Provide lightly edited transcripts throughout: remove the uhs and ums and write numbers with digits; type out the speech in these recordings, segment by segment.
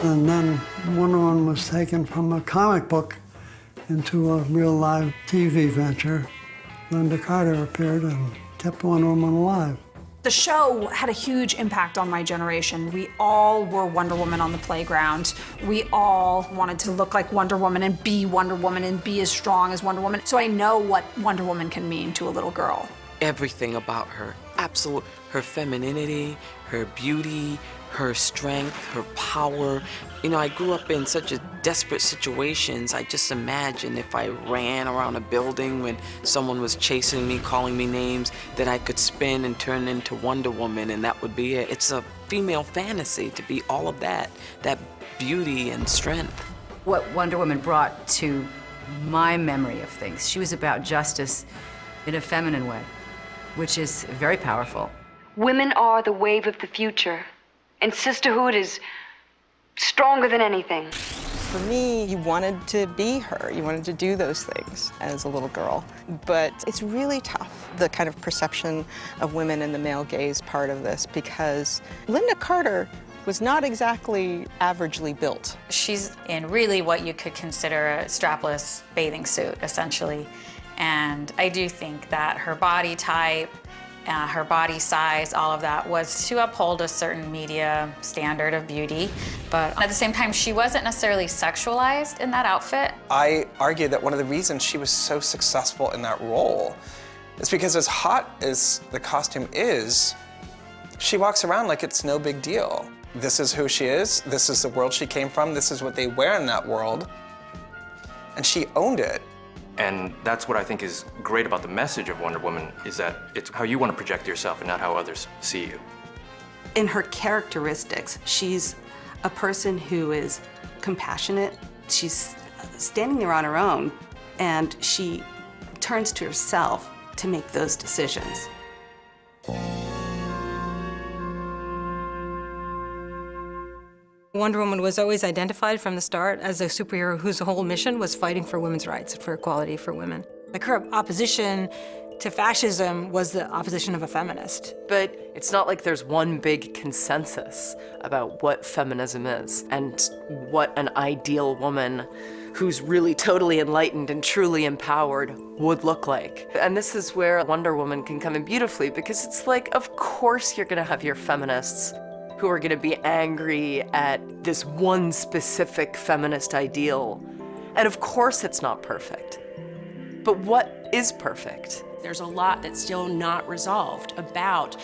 And then Wonder Woman was taken from a comic book into a real live TV venture. Linda Carter appeared and kept Wonder Woman alive. The show had a huge impact on my generation. We all were Wonder Woman on the playground. We all wanted to look like Wonder Woman and be as strong as Wonder Woman. So I know what Wonder Woman can mean to a little girl. Everything about her, her femininity, her beauty, her strength, her power. You know, I grew up in such a desperate situations. I just imagine if I ran around a building when someone was chasing me, calling me names, that I could spin and turn into Wonder Woman, and that would be it. It's a female fantasy to be all of that beauty and strength. What Wonder Woman brought to my memory of things, she was about justice in a feminine way, which is very powerful. Women are the wave of the future, and sisterhood is stronger than anything. For me, you wanted to be her. You wanted to do those things as a little girl. But it's really tough, the kind of perception of women in the male gaze part of this, because Linda Carter was not exactly averagely built. She's in really what you could consider a strapless bathing suit, essentially. And I do think that her body type, her body size, all of that was to uphold a certain media standard of beauty. But at the same time, she wasn't necessarily sexualized in that outfit. I argue that one of the reasons she was so successful in that role is because as hot as the costume is, she walks around like it's no big deal. This is who she is, this is the world she came from, this is what they wear in that world, and she owned it. And that's what I think is great about the message of Wonder Woman, is that it's how you want to project yourself and not how others see you. In her characteristics, she's a person who is compassionate. She's standing there on her own, and she turns to herself to make those decisions. Wonder Woman was always identified from the start as a superhero whose whole mission was fighting for women's rights, for equality for women. Like, her opposition to fascism was the opposition of a feminist. But it's not like there's one big consensus about what feminism is and what an ideal woman who's really totally enlightened and truly empowered would look like. And this is where Wonder Woman can come in beautifully, because it's like, of course you're gonna have your feminists who are gonna be angry at this one specific feminist ideal. And of course it's not perfect. But what is perfect? There's a lot that's still not resolved about,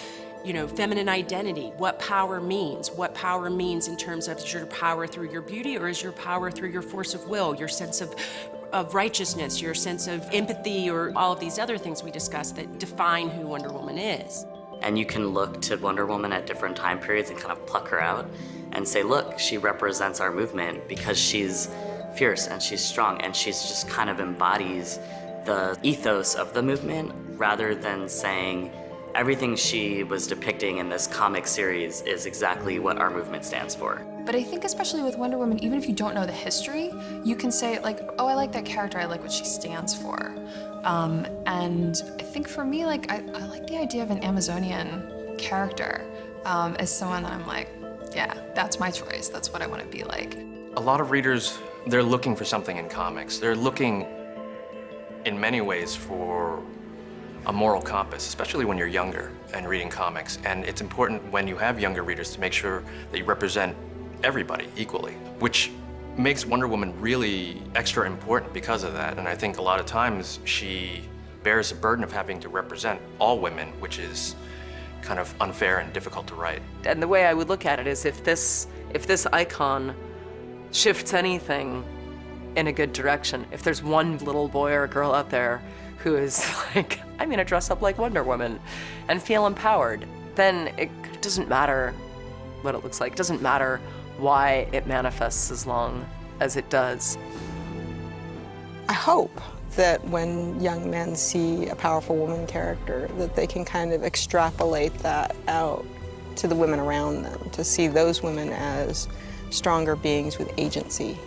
feminine identity, what power means in terms of, is your power through your beauty, or is your power through your force of will, your sense of righteousness, your sense of empathy, or all of these other things we discussed that define who Wonder Woman is. And you can look to Wonder Woman at different time periods and kind of pluck her out and say, look, she represents our movement because she's fierce and she's strong and she's just kind of embodies the ethos of the movement, rather than saying everything she was depicting in this comic series is exactly what our movement stands for. But I think especially with Wonder Woman, even if you don't know the history, you can say, like, oh, I like that character, I like what she stands for. And I think for me, like, I like the idea of an Amazonian character as someone that I'm like, yeah, that's my choice, that's what I want to be like. A lot of readers, they're looking for something in comics. They're looking, in many ways, for a moral compass, especially when you're younger and reading comics. And it's important when you have younger readers to make sure that you represent everybody equally, which makes Wonder Woman really extra important because of that. And I think a lot of times she bears the burden of having to represent all women, which is kind of unfair and difficult to write. And the way I would look at it is, if this icon shifts anything in a good direction, if there's one little boy or girl out there who is like, I'm gonna dress up like Wonder Woman and feel empowered, then it doesn't matter what it looks like. It doesn't matter why it manifests as long as it does. I hope that when young men see a powerful woman character, that they can kind of extrapolate that out to the women around them, to see those women as stronger beings with agency.